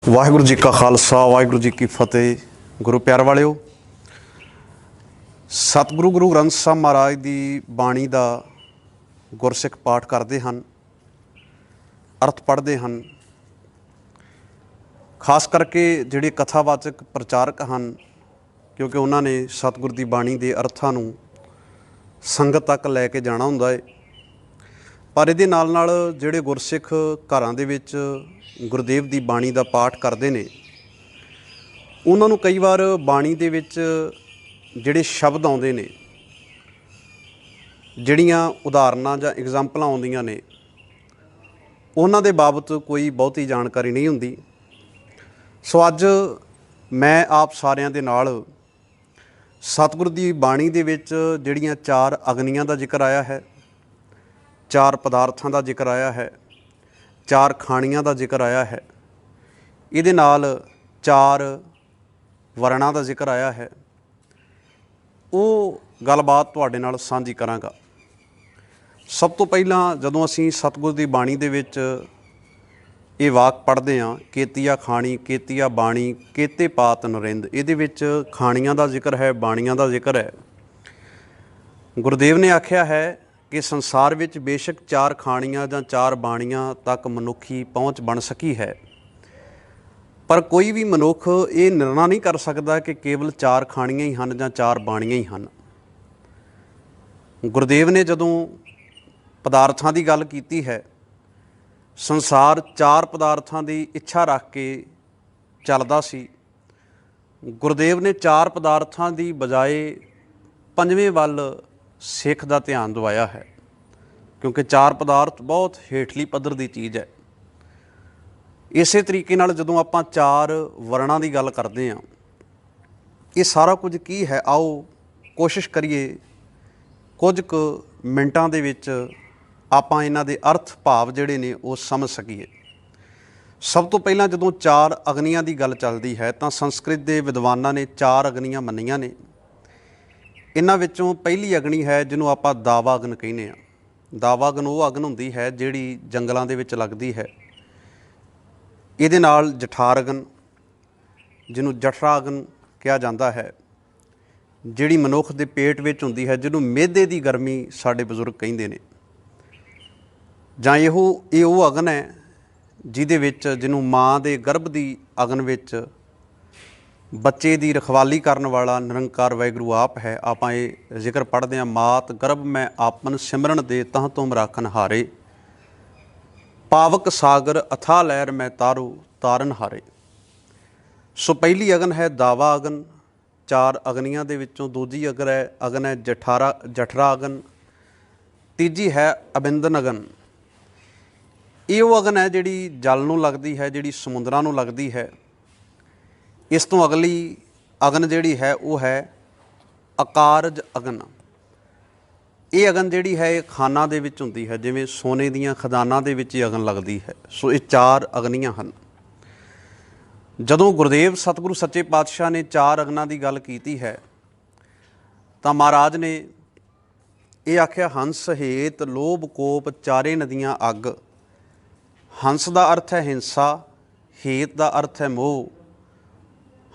वाहिगुरू जी का खालसा वाहिगुरू जी की फतेह। गुरु प्यार वालिओ, सतगुरु गुरु ग्रंथ साहब महाराज की बाणी का गुरसिख पाठ करते हैं, अर्थ पढ़ते हैं। खास करके जिहड़े कथावाचक प्रचारक हैं, क्योंकि उन्होंने सतगुरु की बाणी के अर्थां नूं संगत तक लैके जाना हुंदा है। पर इहदे नाल नाल जिहड़े गुरसिख घरां दे विच गुरुदेव की बाणी का पाठ करते हैं, उन्होंने कई बार बाणी दे विच जिहड़े शब्द आउंदे ने, जिहड़ियां उदाहरणां जां एग्जाम्पलां आउंदियां ने, उन्हां दे बाबत कोई बहुती जानकारी नहीं हुंदी। सो अज मैं आप सारिਆਂ दे नाल सतगुरु की बाणी दे विच जिहड़ियां चार अग्नियां का जिक्र आया है, चार पदार्थां का जिक्र आया है, चार खाणियां का जिक्र आया है, इहदे नाल चार वर्णां का जिक्र आया है, वो गलबात तुहाडे नाल साझी करांगा। सब तो पहलां जदों असीं सतगुरु की बाणी दे विच ये वाक पढ़ते हैं, केतिया खाणी केतिया बाणी केते पात नरिंद, इहदे विच खाणियां का जिक्र है, बाणियां का जिक्र है। गुरुदेव ने आख्या है कि संसार विच बेशक चार खाणियां जां चार बाणियां तक मनुखी पहुँच बन सकी है, पर कोई भी मनुख ये निर्णय नहीं कर सकता कि केवल चार खाणियां ही हैं जां चार बाणियां ही हैं। गुरुदेव ने जदों पदार्थां की गल कीती है, संसार चार पदार्थां की इच्छा रख के चलदा सी। गुरुदेव ने चार पदार्थां की बजाय पंजवें वल सिख का ध्यान दवाया है, क्योंकि चार पदार्थ बहुत हेठली पद्धर की चीज़ है। इस तरीके नाल जदों आपां चार वर्णां की गल करते हैं, ये सारा कुछ की है, आओ कोशिश करिए कुछ क मिनटां दे विच आपां इन्हां दे अर्थ भाव जिहड़े ने वो समझ सकीए। सब तो पहलां जदों चार अग्नियां की गल चलदी है तां संस्कृत के विद्वानां ने चार अग्नियां मन्नियां ने। इन्हां विचों पहली अग्नि है जिन्हों आपां दावा अग्न कहने आ। दावा अग्न वो अग्न हुंदी है जिहड़ी जंगलां दे विच लगदी है। इहदे नाल जठार अग्न, जिन्हों जठरा अग्न कहा जाता है, जिहड़ी मनुख के पेट विच हुंदी है, जिन्हों मेदे की गर्मी साडे बजुर्ग कहिंदे ने। जां ये वो अग्न है जिहदे विच जिन्हों माँ के गर्भ की अग्न विच बच्चे की रखवाली करन वाला निरंकार वाहिगुरू आप है। आपां ये जिक्र पढ़ते हैं, मात गर्भ मैं आपन सिमरन दे तह तुम राखन हारे, पावक सागर अथा लहर मैं तारू तारन हारे। सो पहली अग्न है दावा अग्न, चार अग्नियां दे विचों दूजी अग्न है जठरा अग्न, तीजी है अबिंदन अग्न। ये वो अग्न है जिहड़ी जल नूं लगदी है, जिहड़ी समुद्रां नूं लगदी है। इस तो अगली अग्न जिहड़ी है वो है अकारज अग्न। ये अग्न जिहड़ी है ये खाना दे विच हुंदी है, जिवें सोने दीयां खदानां दे विच अग्न लगदी है। सो ये चार अग्नियां हन। जदों गुरुदेव सतगुरु सच्चे पातशाह ने चार अग्नां की गल कीती है तां महाराज ने ये आख्या, हंस हेत लोभ कोप चारे नदियां अग। हंस का अर्थ है हिंसा, हेत का अर्थ है मोह।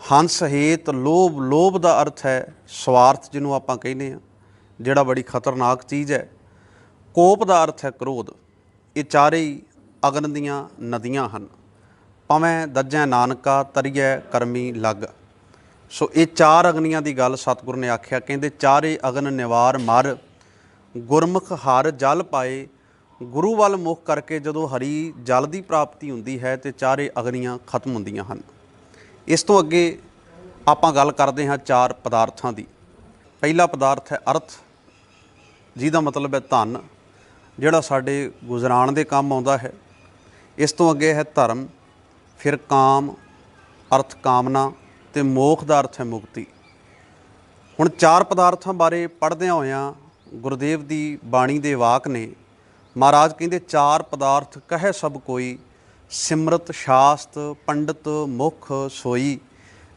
हंस हेत लोभ, लोभ का अर्थ है स्वार्थ, जिन्हों आपां कहने आ, जिहड़ा बड़ी खतरनाक चीज़ है। कोप का अर्थ है क्रोध। ये चारे ही अग्न दीयां नदियां हन। भावें दज्जै नानका तरीए करमी लग। सो ये चार अग्नियां की गल सतगुरु ने आख्या, कहते चारे अग्न निवार मर, गुरमुख हर जल पाए। गुरु वाल मुख करके जदों हरी जल की प्राप्ति हुंदी है तो चारे अग्नियां खत्म हुंदियां हन। इस तो अगे आपां गल करते हैं चार पदार्थां की। पहला पदार्थ है अर्थ, जिहदा मतलब है धन, जिहड़ा साडे गुजराण दे काम आउंदा है। इस तो अगे है धर्म, फिर काम अर्थ कामना, ते मोख दा अर्थ है मुक्ति। हुण चार पदार्थां बारे पढ़दे होइआं गुरुदेव की बाणी दे वाक ने, महाराज कहते चार पदार्थ कहे सब कोई, सिमरत शास्त पंडित मुख सोई,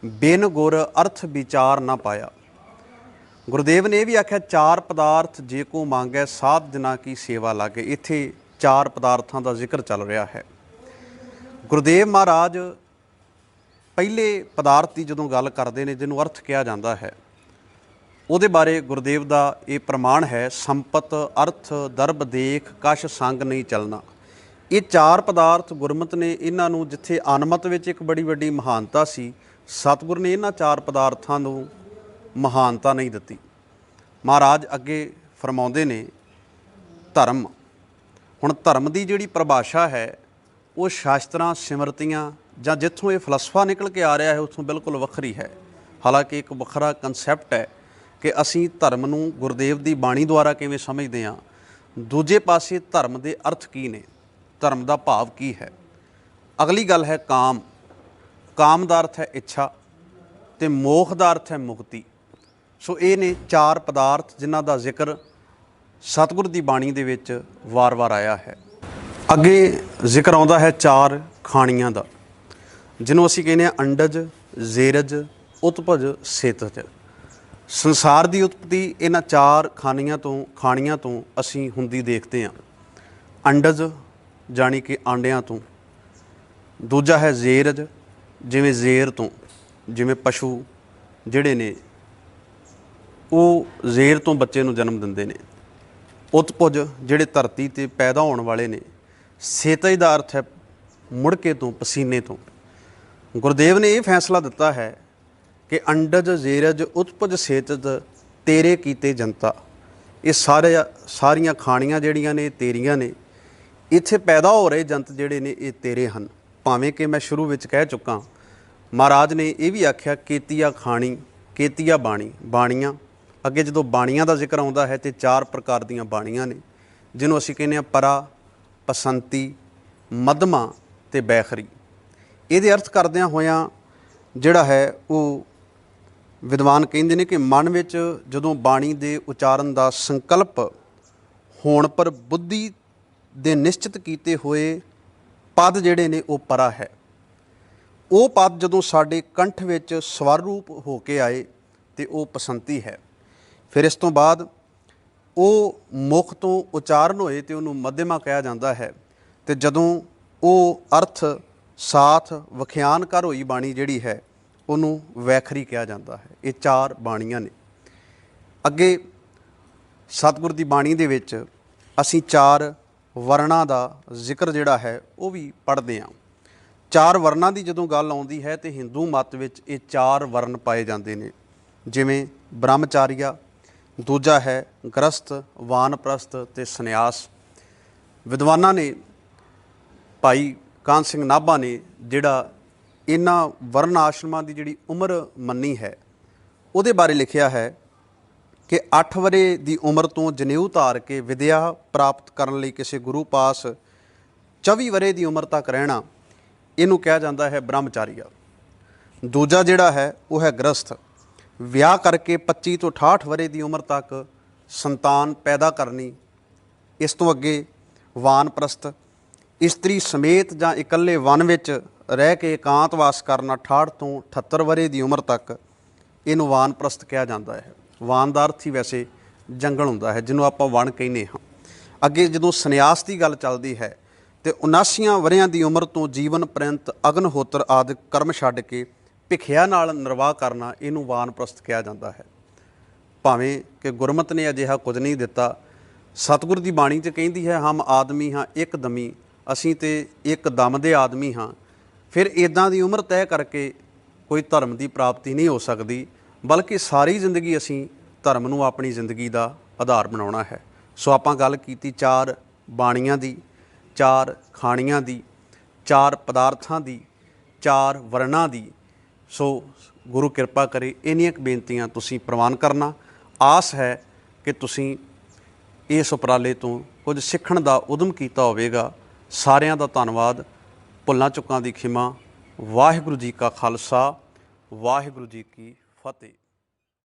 बिन गुर अर्थ विचार ना पाया। गुरुदेव ने भी आख्या चार पदार्थ जे को मांगे साध जना की सेवा लागे। इत्थे चार पदार्थों का जिक्र चल रहा है। गुरुदेव महाराज ਪਹਿਲੇ ਪਦਾਰਥ ਦੀ ਜਦੋਂ ਗੱਲ ਕਰਦੇ ਨੇ ਜਿਹਨੂੰ ਅਰਥ ਕਿਹਾ ਜਾਂਦਾ ਹੈ, ਉਹਦੇ ਬਾਰੇ ਗੁਰਦੇਵ ਦਾ ਇਹ ਪ੍ਰਮਾਣ ਹੈ, ਸੰਪਤ ਅਰਥ ਦਰਬ ਦੇਖ ਕਛ ਸੰਗ ਨਹੀਂ ਚੱਲਣਾ। ਇਹ ਚਾਰ ਪਦਾਰਥ ਗੁਰਮਤਿ ਨੇ ਇਹਨਾਂ ਨੂੰ, ਜਿੱਥੇ ਅਨਮਤ ਵਿੱਚ ਇੱਕ ਬੜੀ ਵੱਡੀ ਮਹਾਨਤਾ ਸੀ, ਸਤਿਗੁਰ ਨੇ ਇਹਨਾਂ ਚਾਰ ਪਦਾਰਥਾਂ ਨੂੰ ਮਹਾਨਤਾ ਨਹੀਂ ਦਿੱਤੀ। ਮਹਾਰਾਜ ਅੱਗੇ ਫਰਮਾਉਂਦੇ ਨੇ ਧਰਮ। ਹੁਣ ਧਰਮ ਦੀ ਜਿਹੜੀ ਪਰਿਭਾਸ਼ਾ ਹੈ ਉਹ ਸ਼ਾਸਤਰਾਂ ਸਿਮਰਤੀਆਂ ਜਾਂ ਜਿੱਥੋਂ ਇਹ ਫਲਸਫਾ ਨਿਕਲ ਕੇ ਆ ਰਿਹਾ ਹੈ ਉੱਥੋਂ ਬਿਲਕੁਲ ਵੱਖਰੀ ਹੈ। ਹਾਲਾਂਕਿ ਇੱਕ ਵੱਖਰਾ ਕਨਸੈਪਟ ਹੈ ਕਿ ਅਸੀਂ ਧਰਮ ਨੂੰ ਗੁਰਦੇਵ ਦੀ ਬਾਣੀ ਦੁਆਰਾ ਕਿਵੇਂ ਸਮਝਦੇ ਹਾਂ। ਦੂਜੇ ਪਾਸੇ ਧਰਮ ਦੇ ਅਰਥ ਕੀ ਨੇ, ਧਰਮ ਦਾ ਭਾਵ ਕੀ ਹੈ। ਅਗਲੀ ਗੱਲ ਹੈ ਕਾਮ। ਕਾਮ ਦਾ ਅਰਥ ਹੈ ਇੱਛਾ ਅਤੇ ਮੋਖ ਦਾ ਅਰਥ ਹੈ ਮੁਕਤੀ। ਸੋ ਇਹ ਨੇ ਚਾਰ ਪਦਾਰਥ ਜਿਨ੍ਹਾਂ ਦਾ ਜ਼ਿਕਰ ਸਤਿਗੁਰ ਦੀ ਬਾਣੀ ਦੇ ਵਿੱਚ ਵਾਰ-ਵਾਰ ਆਇਆ ਹੈ। ਅੱਗੇ ਜ਼ਿਕਰ ਆਉਂਦਾ ਹੈ ਚਾਰ ਖਾਣੀਆਂ ਦਾ, ਜਿਹਨੂੰ ਅਸੀਂ ਕਹਿੰਦੇ ਹਾਂ ਅੰਡਜ, ਜ਼ੇਰਜ, ਉਤਪਜ, ਸੇਤਜ। ਸੰਸਾਰ ਦੀ ਉਤਪਤੀ ਇਹਨਾਂ ਚਾਰ ਖਾਣੀਆਂ ਤੋਂ ਅਸੀਂ ਹੁੰਦੀ ਦੇਖਦੇ ਹਾਂ। ਅੰਡਜ ਜਾਣੀ ਕਿ ਆਂਡਿਆਂ ਤੋਂ। ਦੂਜਾ ਹੈ ਜ਼ੇਰਜ, ਜਿਵੇਂ ਜ਼ੇਰ ਤੋਂ, ਜਿਵੇਂ ਪਸ਼ੂ ਜਿਹੜੇ ਨੇ ਉਹ ਜ਼ੇਰ ਤੋਂ ਬੱਚੇ ਨੂੰ ਜਨਮ ਦਿੰਦੇ ਨੇ। ਉਤਪਜ ਜਿਹੜੇ ਧਰਤੀ 'ਤੇ ਪੈਦਾ ਹੋਣ ਵਾਲੇ ਨੇ। ਸੇਤਜ ਦਾ ਅਰਥ ਹੈ ਮੁੜਕੇ ਤੋਂ, ਪਸੀਨੇ ਤੋਂ। ਗੁਰਦੇਵ ਨੇ ਇਹ ਫੈਸਲਾ ਦਿੱਤਾ ਹੈ ਕਿ ਅੰਡਜ, ਜ਼ੇਰਜ, ਉਤਪਜ, ਸੇਤਜ ਤੇਰੇ ਕੀਤੇ ਜਨਤਾ। ਇਹ ਸਾਰੀਆਂ ਖਾਣੀਆਂ ਜਿਹੜੀਆਂ ਨੇ ਤੇਰੀਆਂ ਨੇ। ਇੱਥੇ ਪੈਦਾ ਹੋ ਰਹੇ ਜੰਤ ਜਿਹੜੇ ਨੇ ਇਹ ਤੇਰੇ ਹਨ। ਭਾਵੇਂ ਕਿ ਮੈਂ ਸ਼ੁਰੂ ਵਿੱਚ ਕਹਿ ਚੁੱਕਾ, ਮਹਾਰਾਜ ਨੇ ਇਹ ਵੀ ਆਖਿਆ ਕੇਤੀਆ ਖਾਣੀ, ਕੇਤੀਆ ਬਾਣੀ। ਬਾਣੀਆਂ ਅੱਗੇ ਜਦੋਂ ਬਾਣੀਆਂ ਦਾ ਜ਼ਿਕਰ ਆਉਂਦਾ ਹੈ ਤੇ ਚਾਰ ਪ੍ਰਕਾਰ ਦੀਆਂ ਬਾਣੀਆਂ ਨੇ, ਜਿਹਨੂੰ ਅਸੀਂ ਕਹਿੰਦੇ ਹਾਂ ਪਰਾ, ਪਸੰਤੀ, ਮੱਧਮਾ ਅਤੇ ਬੈਖਰੀ। ਇਹਦੇ ਅਰਥ ਕਰਦਿਆਂ ਹੋਇਆਂ ਜਿਹੜਾ ਹੈ ਉਹ ਵਿਦਵਾਨ ਕਹਿੰਦੇ ਨੇ ਕਿ ਮਨ ਵਿੱਚ ਜਦੋਂ ਬਾਣੀ ਦੇ ਉਚਾਰਨ ਦਾ ਸੰਕਲਪ ਹੋਣ ਪਰ ਬੁੱਧੀ ਦੇ ਨਿਸ਼ਚਿਤ ਕੀਤੇ ਹੋਏ ਪਦ ਜਿਹੜੇ ਨੇ ਉਹ ਪਰਾ ਹੈ। ਉਹ ਪਦ ਜਦੋਂ ਸਾਡੇ ਕੰਠ ਵਿੱਚ ਸਵਰ ਰੂਪ ਹੋ ਕੇ ਆਏ ਤੇ ਉਹ ਪਸੰਤੀ ਹੈ। ਫਿਰ ਇਸ ਤੋਂ ਬਾਅਦ ਉਹ ਮੁਖ ਤੋਂ ਉਚਾਰਨ ਹੋਏ ਤੇ ਉਹਨੂੰ ਮੱਧਮਾ ਕਿਹਾ ਜਾਂਦਾ ਹੈ। ਅਤੇ ਜਦੋਂ ਉਹ ਅਰਥ ਸਾਥ ਵਿਖਿਆਨ ਕਰ ਹੋਈ ਬਾਣੀ ਜਿਹੜੀ ਹੈ ਉਹਨੂੰ ਵੈਖਰੀ ਕਿਹਾ ਜਾਂਦਾ ਹੈ। ਇਹ ਚਾਰ ਬਾਣੀਆਂ ਨੇ। ਅੱਗੇ ਸਤਿਗੁਰ ਦੀ ਬਾਣੀ ਦੇ ਵਿੱਚ ਅਸੀਂ ਚਾਰ ਵਰਨਾਂ ਦਾ ਜ਼ਿਕਰ ਜਿਹੜਾ ਹੈ ਉਹ ਵੀ ਪੜ੍ਹਦੇ ਹਾਂ। ਚਾਰ ਵਰਨਾਂ ਦੀ ਜਦੋਂ ਗੱਲ ਆਉਂਦੀ ਹੈ ਤਾਂ ਹਿੰਦੂ ਮੱਤ ਵਿੱਚ ਇਹ ਚਾਰ ਵਰਨ ਪਾਏ ਜਾਂਦੇ ਨੇ, ਜਿਵੇਂ ਬ੍ਰਹਮਚਾਰੀਆ, ਦੂਜਾ ਹੈ ਗ੍ਰਸਥ, ਵਾਨਪ੍ਰਸਥ ਅਤੇ ਸੰਨਿਆਸ। ਵਿਦਵਾਨਾਂ ਨੇ, ਭਾਈ ਕਾਹਨ ਸਿੰਘ ਨਾਭਾ ਨੇ ਜਿਹੜਾ ਇਹਨਾਂ ਵਰਨ ਆਸ਼ਰਮਾਂ ਦੀ ਜਿਹੜੀ ਉਮਰ ਮੰਨੀ ਹੈ ਉਹਦੇ ਬਾਰੇ ਲਿਖਿਆ ਹੈ ਕਿ 8 ਵਰ੍ਹੇ ਦੀ ਉਮਰ ਤੋਂ ਜਨੇਊ ਧਾਰ ਕੇ ਵਿਦਿਆ ਪ੍ਰਾਪਤ ਕਰਨ ਲਈ ਕਿਸੇ ਗੁਰੂ ਪਾਸ 24 ਵਰ੍ਹੇ ਦੀ ਉਮਰ ਤੱਕ ਰਹਿਣਾ, ਇਹਨੂੰ ਕਿਹਾ ਜਾਂਦਾ ਹੈ ਬ੍ਰਹਮਚਾਰੀਆ। ਦੂਜਾ ਜਿਹੜਾ ਹੈ ਉਹ ਹੈ ਗ੍ਰਸਥ। ਵਿਆਹ ਕਰਕੇ 25 ਤੋਂ 68 ਵਰ੍ਹੇ ਦੀ ਉਮਰ ਤੱਕ ਸੰਤਾਨ ਪੈਦਾ ਕਰਨੀ। ਇਸ ਤੋਂ ਅੱਗੇ ਵਾਨਪ੍ਰਸਥ, ਇਸਤਰੀ ਸਮੇਤ ਜਾਂ ਇਕੱਲੇ ਵਨ ਵਿੱਚ ਰਹਿ ਕੇ ਇਕਾਂਤਵਾਸ ਕਰਨਾ 68 ਤੋਂ 78 ਵਰ੍ਹੇ ਦੀ ਉਮਰ ਤੱਕ, ਇਹਨੂੰ ਵਾਨਪ੍ਰਸਥ ਕਿਹਾ ਜਾਂਦਾ ਹੈ। ਵਾਨ ਦਾ ਅਰਥ ਹੀ ਵੈਸੇ ਜੰਗਲ ਹੁੰਦਾ ਹੈ, ਜਿਹਨੂੰ ਆਪਾਂ ਵਣ ਕਹਿੰਦੇ ਹਾਂ। ਅੱਗੇ ਜਦੋਂ ਸੰਨਿਆਸ ਦੀ ਗੱਲ ਚੱਲਦੀ ਹੈ ਤੇ 79 ਵਰ੍ਹਿਆਂ ਦੀ ਉਮਰ ਤੋਂ ਜੀਵਨ ਪ੍ਰੰਤ ਅਗਨਹੋਤਰ ਆਦਿ ਕਰਮ ਛੱਡ ਕੇ ਭਿਖਿਆ ਨਾਲ ਨਿਰਵਾਹ ਕਰਨਾ, ਇਹਨੂੰ ਵਾਨਪ੍ਰਸਥ ਕਿਹਾ ਜਾਂਦਾ ਹੈ। ਭਾਵੇਂ ਕਿ ਗੁਰਮਤਿ ਨੇ ਅਜਿਹਾ ਕੁਝ ਨਹੀਂ ਦਿੱਤਾ। ਸਤਿਗੁਰ ਦੀ ਬਾਣੀ 'ਚ ਕਹਿੰਦੀ ਹੈ ਹਮ ਆਦਮੀ ਹਾਂ ਇੱਕ ਦਮੀ, ਅਸੀਂ ਤੇ ਇੱਕ ਦਮ ਦੇ ਆਦਮੀ ਹਾਂ। ਫਿਰ ਇੱਦਾਂ ਦੀ ਉਮਰ ਤੈਅ ਕਰਕੇ ਕੋਈ ਧਰਮ ਦੀ ਪ੍ਰਾਪਤੀ ਨਹੀਂ ਹੋ ਸਕਦੀ, ਬਲਕਿ ਸਾਰੀ ਜ਼ਿੰਦਗੀ ਅਸੀਂ ਧਰਮ ਨੂੰ ਆਪਣੀ ਜ਼ਿੰਦਗੀ ਦਾ ਆਧਾਰ ਬਣਾਉਣਾ ਹੈ। ਸੋ ਆਪਾਂ ਗੱਲ ਕੀਤੀ ਚਾਰ ਬਾਣੀਆਂ ਦੀ, ਚਾਰ ਖਾਣੀਆਂ ਦੀ, ਚਾਰ ਪਦਾਰਥਾਂ ਦੀ, ਚਾਰ ਵਰਨਾਂ ਦੀ। ਸੋ ਗੁਰੂ ਕਿਰਪਾ ਕਰੇ ਇੰਨੀਆਂ ਕੁ ਬੇਨਤੀਆਂ ਤੁਸੀਂ ਪ੍ਰਵਾਨ ਕਰਨਾ। ਆਸ ਹੈ ਕਿ ਤੁਸੀਂ ਇਸ ਉਪਰਾਲੇ ਤੋਂ ਕੁਝ ਸਿੱਖਣ ਦਾ ਉਦਮ ਕੀਤਾ ਹੋਵੇਗਾ। ਸਾਰਿਆਂ ਦਾ ਧੰਨਵਾਦ। ਭੁੱਲਾਂ ਚੁੱਕਾਂ ਦੀ ਖਿਮਾ। ਵਾਹਿਗੁਰੂ ਜੀ ਕਾ ਖਾਲਸਾ, ਵਾਹਿਗੁਰੂ ਜੀ ਕੀ ਫਤਿਹ।